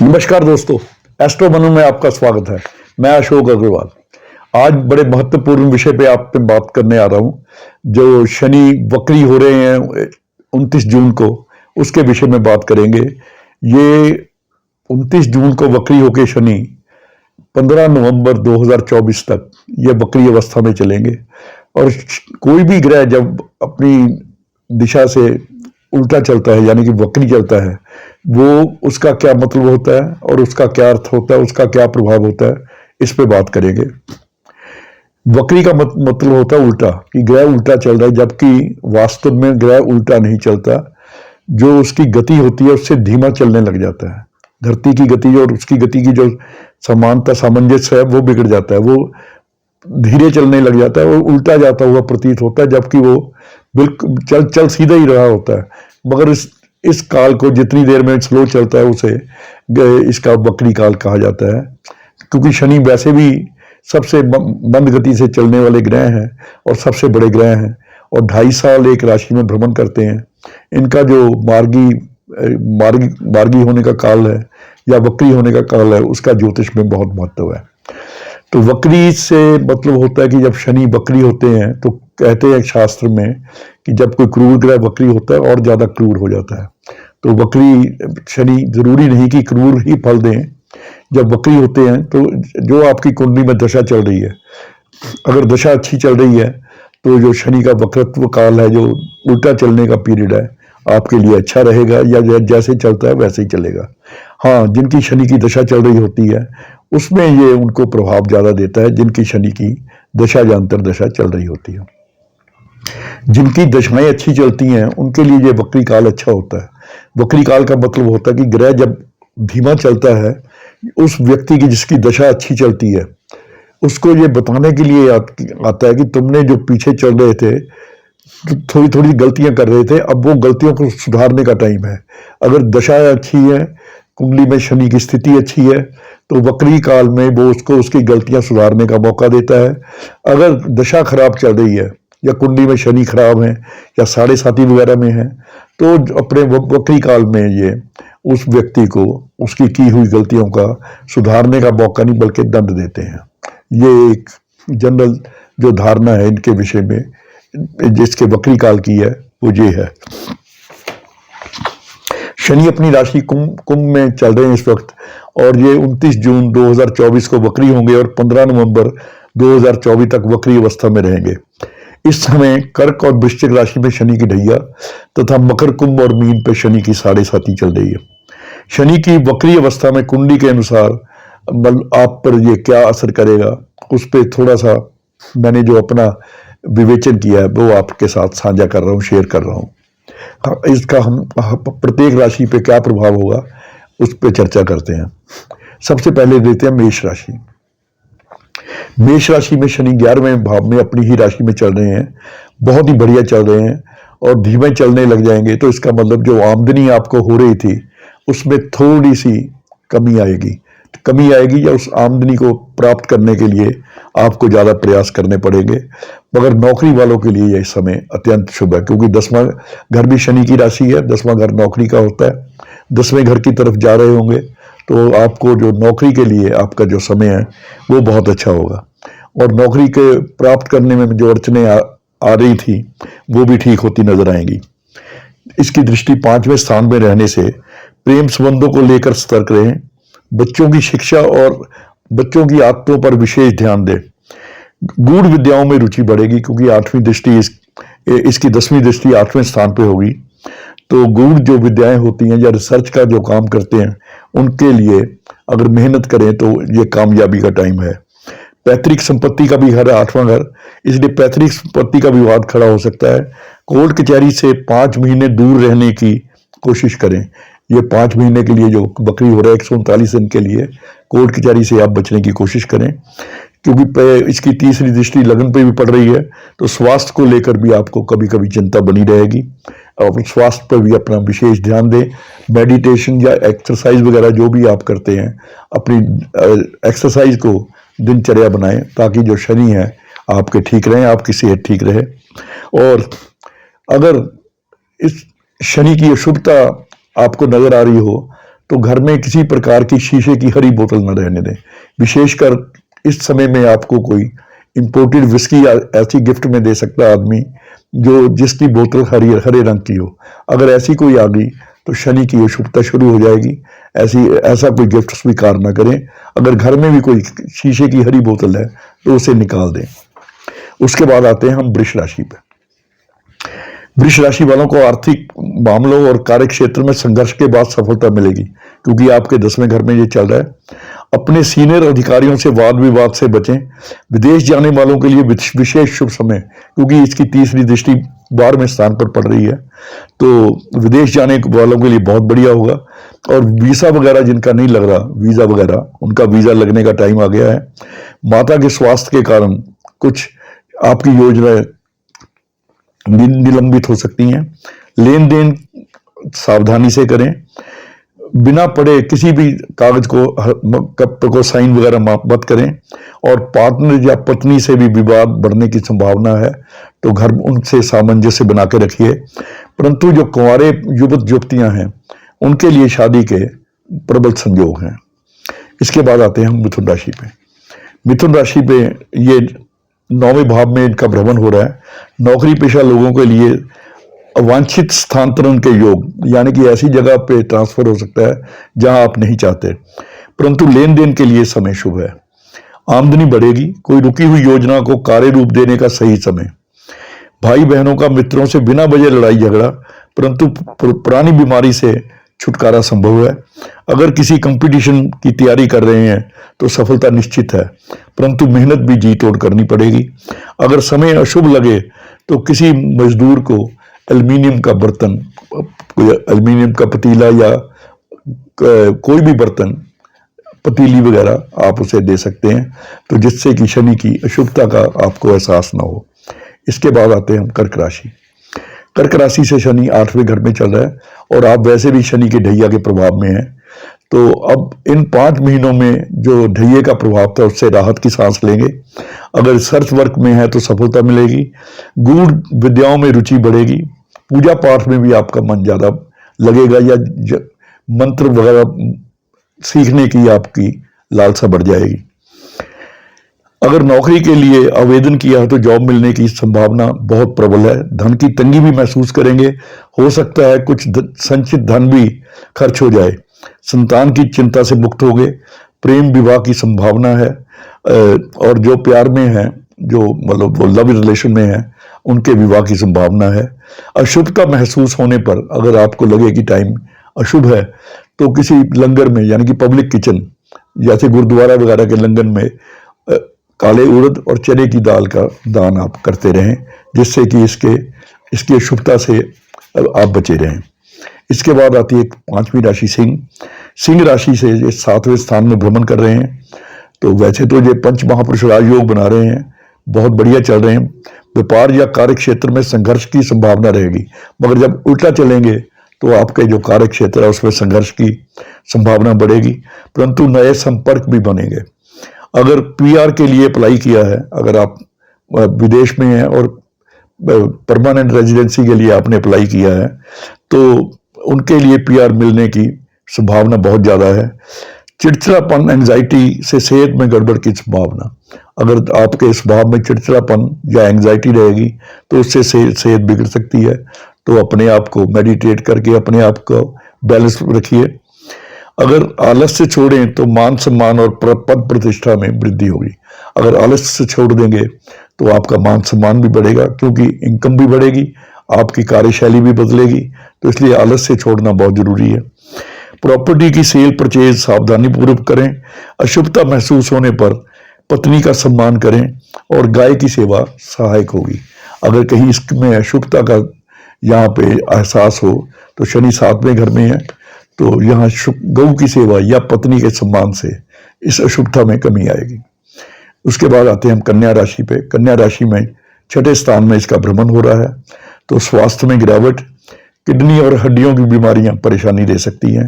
नमस्कार दोस्तों, एस्ट्रो मनु में आपका स्वागत है। मैं अशोक अग्रवाल। आज बड़े महत्वपूर्ण विषय पे आप पे बात करने आ रहा हूं। जो शनि वक्री हो रहे हैं 29 जून को, उसके विषय में बात करेंगे। ये 29 जून को वक्री होके शनि 15 नवंबर 2024 तक ये वक्री अवस्था में चलेंगे। और कोई भी ग्रह जब अपनी दिशा से उल्टा चलता है यानी कि वक्री चलता है, वो उसका क्या मतलब होता है और उसका क्या अर्थ होता है, उसका क्या प्रभाव होता है, इस पे बात करेंगे। वक्री का मतलब होता है उल्टा, कि ग्रह उल्टा चल रहा है, जबकि वास्तव में ग्रह उल्टा नहीं चलता। जो उसकी गति होती है उससे धीमा चलने लग जाता है। धरती की गति और उसकी गति की जो समानता सामंजस्य है वो बिगड़ जाता है, वो धीरे चलने लग जाता है और उल्टा जाता हुआ प्रतीत होता है, जबकि वो बिल्कुल चल सीधा ही रहा होता है। मगर इस काल को जितनी देर में स्लो चलता है उसे इसका वक्री काल कहा जाता है। क्योंकि शनि वैसे भी सबसे मंद गति से चलने वाले ग्रह हैं और सबसे बड़े ग्रह हैं, और 2.5 साल एक राशि में भ्रमण करते हैं। इनका जो मार्गी होने का काल है या वक्री होने का काल है, उसका ज्योतिष में बहुत महत्व है। तो वक्री से मतलब होता है कि जब शनि वक्री होते हैं तो कहते हैं शास्त्र में कि जब कोई क्रूर ग्रह वक्री होता है और ज्यादा क्रूर हो जाता है। तो वक्री शनि जरूरी नहीं कि क्रूर ही फल दें। जब वक्री होते हैं तो जो आपकी कुंडली में दशा चल रही है, अगर दशा अच्छी चल रही है तो जो शनि का वक्रत्व काल है, जो उल्टा चलने का पीरियड है, आपके लिए अच्छा रहेगा, या जैसे चलता है वैसे ही चलेगा। हाँ, जिनकी शनि की दशा चल रही होती है उसमें ये उनको प्रभाव ज्यादा देता है, जिनकी शनि की दशा या अंतर्दशा चल रही होती है। जिनकी दशाएं अच्छी चलती हैं उनके लिए ये वक्री काल अच्छा होता है। वक्री काल का मतलब होता है कि ग्रह जब धीमा चलता है, उस व्यक्ति की जिसकी दशा अच्छी चलती है उसको ये बताने के लिए आता है कि तुमने जो पीछे चल रहे थे, थोड़ी थोड़ी गलतियां कर रहे थे, अब वो गलतियों को सुधारने का टाइम है। अगर दशा अच्छी है, कुंडली में शनि की स्थिति अच्छी है, तो वक्री काल में वो उसको उसकी गलतियां सुधारने का मौका देता है। अगर दशा खराब चल रही है या कुंडली में शनि खराब है या साढ़े साथी वगैरह में है, तो अपने वक्री काल में ये उस व्यक्ति को उसकी की हुई गलतियों का सुधारने का मौका नहीं बल्कि दंड देते हैं। ये एक जनरल जो धारणा है इनके विषय में, जिसके वक्री काल की है, वो ये है। शनि अपनी राशि कुंभ में चल रहे हैं इस वक्त, और ये 29 जून 2024 को वक्री होंगे और 15 नवंबर 2024 तक वक्री अवस्था में रहेंगे। इस समय कर्क और वृश्चिक राशि में शनि की ढैया तथा मकर, कुंभ और मीन पे शनि की साढ़े साती चल रही है। शनि की वक्री अवस्था में कुंडली के अनुसार आप पर ये क्या असर करेगा, उस पर थोड़ा सा मैंने जो अपना विवेचन किया है वो आपके साथ साझा कर रहा हूँ, शेयर कर रहा हूँ। इसका हम प्रत्येक राशि पे क्या प्रभाव होगा उस पर चर्चा करते हैं। सबसे पहले लेते हैं मेष राशि। मेष राशि में शनि 11वें भाव में अपनी ही राशि में चल रहे हैं, बहुत ही बढ़िया चल रहे हैं और धीमे चलने लग जाएंगे। तो इसका मतलब जो आमदनी आपको हो रही थी उसमें थोड़ी सी कमी आएगी या उस आमदनी को प्राप्त करने के लिए आपको ज्यादा प्रयास करने पड़ेंगे। मगर नौकरी वालों के लिए यह समय अत्यंत शुभ है, क्योंकि 10वां घर भी शनि की राशि है। 10वां घर नौकरी का होता है, 10वें घर की तरफ जा रहे होंगे, तो आपको जो नौकरी के लिए आपका जो समय है वो बहुत अच्छा होगा। और नौकरी के प्राप्त करने में जो अड़चने आ रही थी वो भी ठीक होती नजर आएंगी। इसकी दृष्टि 5वें स्थान में रहने से प्रेम संबंधों को लेकर सतर्क रहें। बच्चों की शिक्षा और बच्चों की आदतों पर विशेष ध्यान दें। गूढ़ विद्याओं में रुचि बढ़ेगी, क्योंकि 8वीं दृष्टि इसकी 10वीं दृष्टि 8वें स्थान पे होगी। तो गूढ़ जो विद्याएं होती हैं या रिसर्च का जो काम करते हैं, उनके लिए अगर मेहनत करें तो ये कामयाबी का टाइम है। पैतृक संपत्ति का भी घर है 8वां घर, इसलिए पैतृक संपत्ति का विवाद खड़ा हो सकता है। कोर्ट कचहरी से 5 महीने दूर रहने की कोशिश करें। ये 5 महीने के लिए जो वक्री हो रहा है 139 दिन के लिए कोर्ट कचहरी से आप बचने की कोशिश करें, क्योंकि इसकी तीसरी दृष्टि लगन पे भी पड़ रही है। तो स्वास्थ्य को लेकर भी आपको कभी कभी चिंता बनी रहेगी, और स्वास्थ्य पर भी अपना विशेष ध्यान दें। मेडिटेशन या एक्सरसाइज वगैरह जो भी आप करते हैं, अपनी एक्सरसाइज को दिनचर्या बनाएं, ताकि जो शनि है आपके ठीक रहें, आपकी सेहत ठीक रहे। और अगर इस शनि की अशुभता आपको नजर आ रही हो तो तो घर में किसी प्रकार की शीशे की हरी बोतल न रहने दें। विशेषकर इस समय में आपको कोई इंपोर्टेड विस्की या ऐसी गिफ्ट में दे सकता है आदमी जो जिसकी बोतल हरे रंग की हो। अगर ऐसी कोई आ गई तो शनि की अशुभता शुरू हो जाएगी। ऐसा कोई गिफ्ट स्वीकार ना करें। अगर घर में भी कोई शीशे की हरी बोतल है तो उसे निकाल दें। उसके बाद आते हैं हम वृष राशि पर। वृष राशि वालों को आर्थिक मामलों और कार्य क्षेत्र में संघर्ष के बाद सफलता मिलेगी, क्योंकि आपके 10वें घर में ये चल रहा है। अपने सीनियर अधिकारियों से वाद विवाद से बचें। विदेश जाने वालों के लिए विशेष शुभ समय, क्योंकि इसकी तीसरी दृष्टि 12वें स्थान पर पड़ रही है, तो विदेश जाने वालों के लिए बहुत बढ़िया होगा। और वीजा वगैरह जिनका नहीं लग रहा, वीजा वगैरह, उनका वीजा लगने का टाइम आ गया है। माता के स्वास्थ्य के कारण कुछ आपकी योजनाएं निलंबित हो सकती हैं। लेन देन सावधानी से करें। बिना पढ़े किसी भी कागज को साइन वगैरह मत करें। और पार्टनर या पत्नी से भी विवाद बढ़ने की संभावना है, तो घर उनसे सामंजस्य बना के रखिए। परंतु जो कुंवारे युवक युवतियां हैं उनके लिए शादी के प्रबल संयोग हैं। इसके बाद आते हैं हम मिथुन राशि पे। मिथुन राशि पे ये 9वें भाव में इनका भ्रमण हो रहा है। नौकरी पेशा लोगों के लिए अवांछित स्थानांतरण के योग, यानी कि ऐसी जगह पे ट्रांसफर हो सकता है जहां आप नहीं चाहते। परंतु लेन देन के लिए समय शुभ है। आमदनी बढ़ेगी। कोई रुकी हुई योजना को कार्य रूप देने का सही समय। भाई बहनों का मित्रों से बिना वजह लड़ाई झगड़ा, परंतु पुरानी बीमारी से छुटकारा संभव है। अगर किसी कंपटीशन की तैयारी कर रहे हैं तो सफलता निश्चित है, परंतु मेहनत भी जी तोड़ करनी पड़ेगी। अगर समय अशुभ लगे तो किसी मजदूर को एल्युमिनियम का बर्तन, एल्युमिनियम का पतीला या कोई भी बर्तन, पतीली वगैरह आप उसे दे सकते हैं, तो जिससे कि शनि की अशुभता का आपको एहसास ना हो। इसके बाद आते हैं हम कर्क राशि। कर्क राशि से शनि 8वें घर में चल रहा है और आप वैसे भी शनि के ढैया के प्रभाव में हैं। तो अब इन 5 महीनों में जो ढैये का प्रभाव था उससे राहत की सांस लेंगे। अगर सर्च वर्क में है तो सफलता मिलेगी। गूढ़ विद्याओं में रुचि बढ़ेगी। पूजा पाठ में भी आपका मन ज्यादा लगेगा या मंत्र वगैरह सीखने की आपकी लालसा बढ़ जाएगी। अगर नौकरी के लिए आवेदन किया है तो जॉब मिलने की संभावना बहुत प्रबल है। धन की तंगी भी महसूस करेंगे। हो सकता है कुछ संचित धन भी खर्च हो जाए। संतान की चिंता से मुक्त होंगे। प्रेम विवाह की संभावना है। और जो प्यार में है, जो मतलब वो लव रिलेशन में है, उनके विवाह की संभावना है। अशुभता महसूस होने पर अगर आपको लगे कि टाइम अशुभ है तो किसी लंगर में, यानी कि पब्लिक किचन जैसे गुरुद्वारा वगैरह के लंगर में काले उड़द और चने की दाल का दान आप करते रहें, जिससे कि इसकी अशुभता से आप बचे रहें। इसके बाद आती है 5वीं राशि सिंह। सिंह राशि से ये 7वें स्थान में भ्रमण कर रहे हैं। तो वैसे तो ये पंच महापुरुष राजयोग बना रहे हैं, बहुत बढ़िया चल रहे हैं। व्यापार या कार्य क्षेत्र में संघर्ष की संभावना रहेगी, मगर जब उल्टा चलेंगे तो आपके जो कार्य क्षेत्र है उसमें संघर्ष की संभावना बढ़ेगी, परंतु नए संपर्क भी बनेंगे। अगर पीआर के लिए अप्लाई किया है, अगर आप विदेश में हैं और परमानेंट रेजिडेंसी के लिए आपने अप्लाई किया है, तो उनके लिए पीआर मिलने की संभावना बहुत ज़्यादा है। चिड़चिड़ापन, एंजाइटी से सेहत में गड़बड़ की संभावना। अगर आपके स्वभाव में चिड़चिड़ापन या एंजाइटी रहेगी तो उससे सेहत बिगड़ सकती है। तो अपने आप को मेडिटेट करके अपने आप को बैलेंस रखिए। अगर आलस्य छोड़ें तो मान सम्मान और पद प्रतिष्ठा में वृद्धि होगी। अगर आलस्य से छोड़ देंगे तो आपका मान सम्मान भी बढ़ेगा, क्योंकि इनकम भी बढ़ेगी, आपकी कार्यशैली भी बदलेगी। तो इसलिए आलस्य छोड़ना बहुत जरूरी है। प्रॉपर्टी की सेल परचेज सावधानी पूर्वक करें। अशुभता महसूस होने पर पत्नी का सम्मान करें और गाय की सेवा सहायक होगी। अगर कहीं इसमें अशुभता का यहाँ पे एहसास हो तो शनि 7वें घर में है, तो यहाँ गौ की सेवा या पत्नी के सम्मान से इस अशुभता में कमी आएगी। उसके बाद आते हैं हम कन्या राशि पे। कन्या राशि में 6ठे स्थान में इसका भ्रमण हो रहा है, तो स्वास्थ्य में गिरावट, किडनी और हड्डियों की बीमारियां परेशानी दे सकती हैं।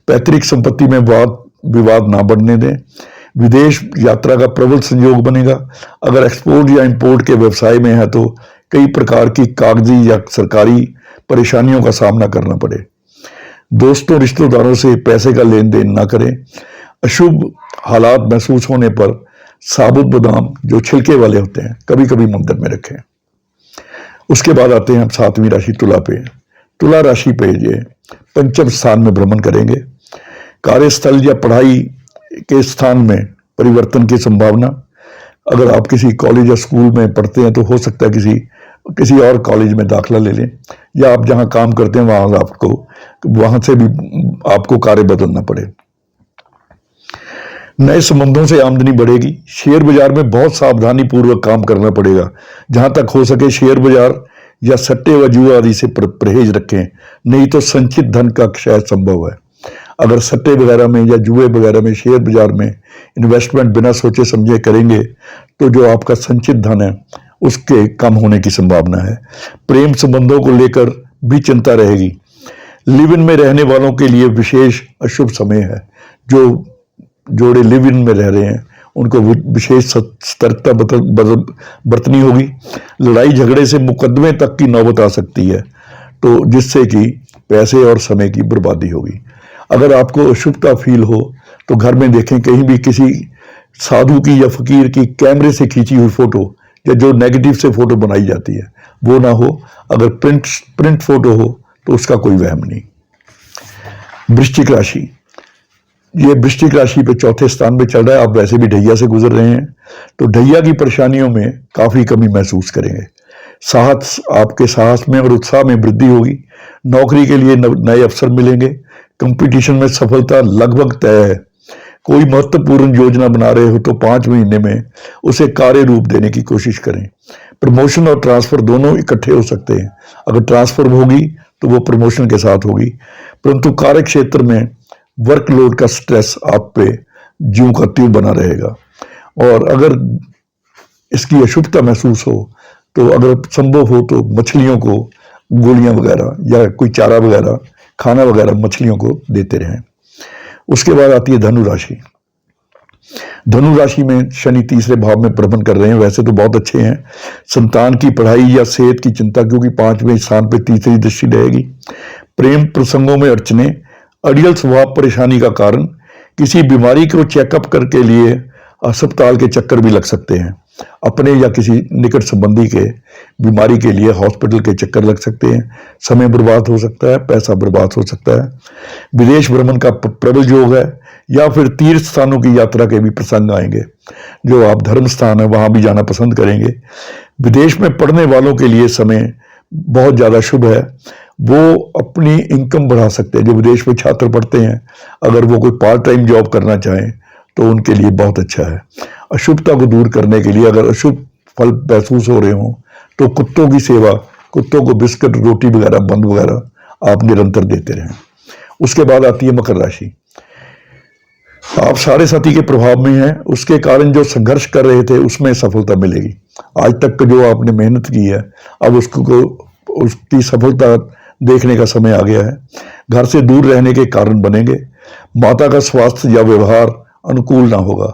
पैतृक संपत्ति में वाद विवाद ना बढ़ने दें। विदेश यात्रा का प्रबल संयोग बनेगा। अगर एक्सपोर्ट या इंपोर्ट के व्यवसाय में है तो कई प्रकार की कागजी या सरकारी परेशानियों का सामना करना पड़े। दोस्तों रिश्तेदारों से पैसे का लेन देन ना करें। अशुभ हालात महसूस होने पर साबुत बादाम जो छिलके वाले होते हैं कभी कभी मंदिर में रखें। उसके बाद आते हैं हम 7वीं राशि तुला पे। तुला राशि पे ये पंचम स्थान में भ्रमण करेंगे। कार्यस्थल या पढ़ाई के स्थान में परिवर्तन की संभावना। अगर आप किसी कॉलेज या स्कूल में पढ़ते हैं तो हो सकता है किसी और कॉलेज में दाखिला ले लें, या आप जहां काम करते हैं वहां से भी आपको कार्य बदलना पड़े। नए संबंधों से आमदनी बढ़ेगी। शेयर बाजार में बहुत सावधानी पूर्वक काम करना पड़ेगा। जहां तक हो सके शेयर बाजार या सट्टे व जुआ आदि से परहेज रखें, नहीं तो संचित धन का क्षय संभव है। अगर सट्टे वगैरह में या जुए वगैरह में शेयर बाजार में इन्वेस्टमेंट बिना सोचे समझे करेंगे तो जो आपका संचित धन है उसके कम होने की संभावना है। प्रेम संबंधों को लेकर भी चिंता रहेगी। लिव इन में रहने वालों के लिए विशेष अशुभ समय है। जो जोड़े लिव इन में रह रहे हैं उनको विशेष सतर्कता बरतनी होगी। लड़ाई झगड़े से मुकदमे तक की नौबत आ सकती है, तो जिससे कि पैसे और समय की बर्बादी होगी। अगर आपको अशुभता फील हो तो घर में देखें कहीं भी किसी साधु की या फकीर की कैमरे से खींची हुई फोटो या जो नेगेटिव से फोटो बनाई जाती है वो ना हो। अगर प्रिंट फोटो हो तो उसका कोई वहम नहीं। वृश्चिक राशि, ये वृश्चिक राशि पे चौथे स्थान पे चल रहा है। आप वैसे भी ढैया से गुजर रहे हैं तो ढैया की परेशानियों में काफी कमी महसूस करेंगे। आपके साहस में और उत्साह में वृद्धि होगी। नौकरी के लिए नए अवसर मिलेंगे। कंपटीशन में सफलता लगभग तय है। कोई महत्वपूर्ण योजना बना रहे हो तो 5 महीने में उसे कार्य रूप देने की कोशिश करें। प्रमोशन और ट्रांसफर दोनों इकट्ठे हो सकते हैं। अगर ट्रांसफर होगी तो वो प्रमोशन के साथ होगी, परंतु कार्य क्षेत्र में वर्कलोड का स्ट्रेस आप पे ज्यों का त्यों बना रहेगा। और अगर इसकी अशुभता महसूस हो तो अगर संभव हो तो मछलियों को गोलियां वगैरह या कोई चारा वगैरह खाना वगैरह मछलियों को देते रहें। उसके बाद आती है धनु राशि। धनु राशि में शनि तीसरे भाव में भ्रमण कर रहे हैं। वैसे तो बहुत अच्छे हैं। संतान की पढ़ाई या सेहत की चिंता, क्योंकि 5वें स्थान पे तीसरी दृष्टि रहेगी। प्रेम प्रसंगों में अड़चने, अड़ियल स्वभाव परेशानी का कारण। किसी बीमारी को चेकअप करके लिए अस्पताल के चक्कर भी लग सकते हैं। अपने या किसी निकट संबंधी के बीमारी के लिए हॉस्पिटल के चक्कर लग सकते हैं। समय बर्बाद हो सकता है, पैसा बर्बाद हो सकता है। विदेश भ्रमण का प्रबल योग है, या फिर तीर्थ स्थानों की यात्रा के भी प्रसंग आएंगे। जो आप धर्म स्थान है वहां भी जाना पसंद करेंगे। विदेश में पढ़ने वालों के लिए समय बहुत ज्यादा शुभ है। वो अपनी इनकम बढ़ा सकते हैं। जो विदेश में छात्र पढ़ते हैं, अगर वो कोई पार्ट टाइम जॉब करना चाहें तो उनके लिए बहुत अच्छा है। अशुभता को दूर करने के लिए अगर अशुभ फल महसूस हो रहे हो तो कुत्तों की सेवा, कुत्तों को बिस्किट, रोटी वगैरह, बंद वगैरह आप निरंतर देते रहें। उसके बाद आती है मकर राशि। आप साढ़े साथी के प्रभाव में हैं, उसके कारण जो संघर्ष कर रहे थे उसमें सफलता मिलेगी। आज तक जो आपने मेहनत की है अब उसकी सफलता देखने का समय आ गया है। घर से दूर रहने के कारण बनेंगे। माता का स्वास्थ्य या व्यवहार अनुकूल ना होगा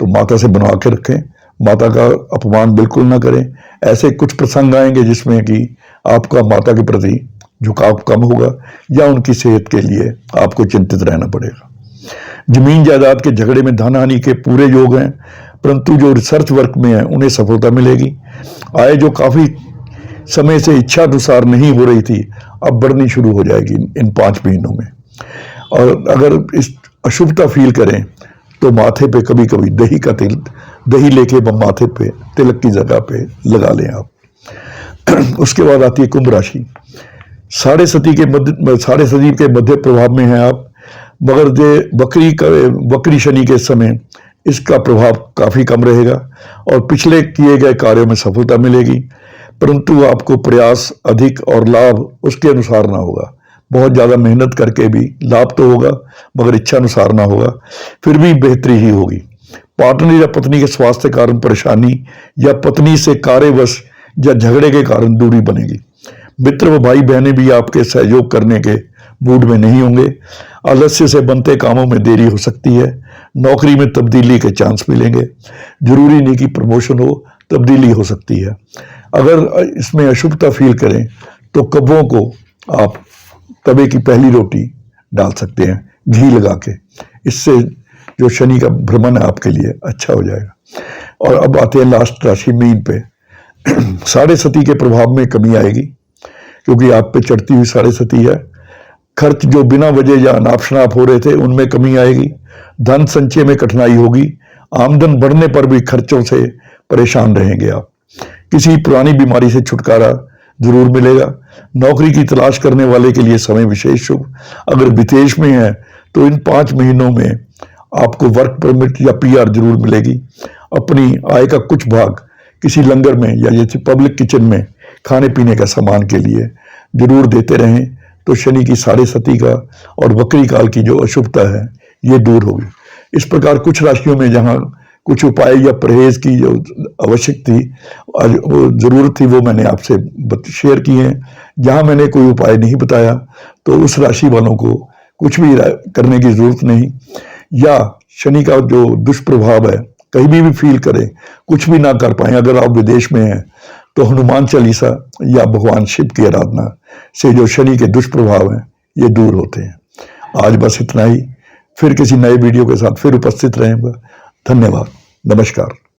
तो माता से बनवा के रखें। माता का अपमान बिल्कुल ना करें। ऐसे कुछ प्रसंग आएंगे जिसमें कि आपका माता के प्रति झुकाव कम होगा या उनकी सेहत के लिए आपको चिंतित रहना पड़ेगा। जमीन जायदाद के झगड़े में धन हानि के पूरे योग हैं, परंतु जो रिसर्च वर्क में है उन्हें सफलता मिलेगी। आय जो काफी समय से इच्छा अनुसार नहीं हो रही थी अब बढ़नी शुरू हो जाएगी इन 5 महीनों में। और अगर इस अशुभता फील करें तो माथे पे कभी कभी दही लेके माथे पे तिलक की जगह पे लगा लें आप। उसके बाद आती है कुंभ राशि। साढ़े सती के मध्य प्रभाव में है आप, मगर वक्री शनि के समय इसका प्रभाव काफी कम रहेगा और पिछले किए गए कार्यों में सफलता मिलेगी, परंतु आपको प्रयास अधिक और लाभ उसके अनुसार ना होगा। बहुत ज्यादा मेहनत करके भी लाभ तो होगा मगर इच्छा अनुसार ना होगा, फिर भी बेहतरी ही होगी। पार्टनर या पत्नी के स्वास्थ्य के कारण परेशानी या पत्नी से कार्यवश या झगड़े के कारण दूरी बनेगी। मित्र व भाई बहनें भी आपके सहयोग करने के मूड में नहीं होंगे। आलस्य से बनते कामों में देरी हो सकती है। नौकरी में तब्दीली के चांस मिलेंगे। जरूरी नहीं कि प्रमोशन हो, तब्दीली हो सकती है। अगर इसमें अशुभता फील करें तो कब्बों को आप तवे की पहली रोटी डाल सकते हैं घी लगा के। इससे जो शनि का भ्रमण है आपके लिए अच्छा हो जाएगा। और अब आते हैं लास्ट राशि मीन पे। साढ़े सती के प्रभाव में कमी आएगी क्योंकि आप पे चढ़ती हुई साढ़े सती है। खर्च जो बिना वजह या अनाप शनाप हो रहे थे उनमें कमी आएगी। धन संचय में कठिनाई होगी। आमदन बढ़ने पर भी खर्चों से परेशान रहेंगे आप। किसी पुरानी बीमारी से छुटकारा जरूर मिलेगा। नौकरी की तलाश करने वाले के लिए समय विशेष शुभ। अगर विदेश में है तो इन 5 महीनों में आपको वर्क परमिट या PR जरूर मिलेगी। अपनी आय का कुछ भाग किसी लंगर में या जैसे पब्लिक किचन में खाने पीने का सामान के लिए जरूर देते रहें, तो शनि की साढ़े सती का और वक्री काल की जो अशुभता है ये दूर होगी। इस प्रकार कुछ राशियों में जहाँ कुछ उपाय या परहेज की जो आवश्यक थी, जरूरत थी, वो मैंने आपसे शेयर किए हैं। जहाँ मैंने कोई उपाय नहीं बताया तो उस राशि वालों को कुछ भी करने की जरूरत नहीं। या शनि का जो दुष्प्रभाव है कहीं भी फील करें, कुछ भी ना कर पाए, अगर आप विदेश में हैं तो हनुमान चालीसा या भगवान शिव की आराधना से जो शनि के दुष्प्रभाव हैं ये दूर होते हैं। आज बस इतना ही। फिर किसी नए वीडियो के साथ फिर उपस्थित रहेंगे। धन्यवाद। नमस्कार।